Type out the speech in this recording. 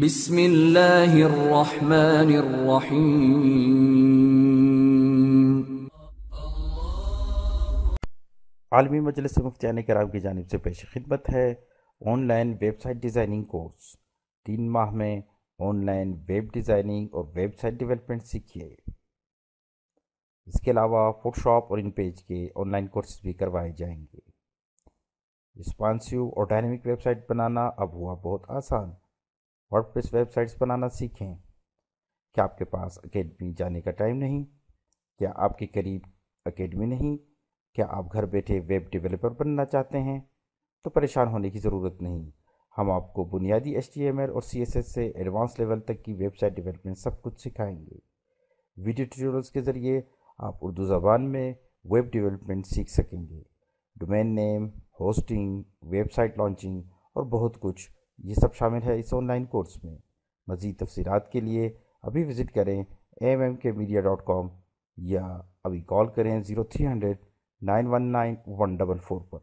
بسم اللہ الرحمن الرحیم۔ عالمی مجلس مفتیان کرام کی جانب سے پیش خدمت ہے online website designing course. 3 ماہ میں آن لائن ویب ڈیزائننگ اور ویب سائٹ ڈیولپمنٹ سیکھیے۔ اس کے علاوہ فوٹو شاپ اور ان پیج کے آن لائن کورسز بھی کروائے جائیں گے۔ رسپانسیو اور ڈائنامک ویب سائٹ بنانا اب ہوا بہت آسان۔ ورڈپریس ویب سائٹس بنانا سیکھیں۔ کیا آپ کے پاس اکیڈمی جانے کا ٹائم نہیں؟ کیا آپ کے قریب اکیڈمی نہیں؟ کیا آپ گھر بیٹھے ویب ڈیولپر بننا چاہتے ہیں؟ تو پریشان ہونے کی ضرورت نہیں۔ ہم آپ کو بنیادی HTML اور CSS سے ایڈوانس لیول تک کی ویب سائٹ ڈیولپمنٹ سب کچھ سکھائیں گے۔ ویڈیو ٹیوٹوریلز کے ذریعے آپ اردو زبان میں ویب ڈیولپمنٹ سیکھ سکیں گے۔ Domain name, hosting, website launching اور بہت کچھ، یہ سب شامل ہے اس آن لائن کورس میں۔ مزید تفصیلات کے لیے ابھی وزٹ کریں ammkmedia.com یا ابھی کال کریں 0300 919 144 پر۔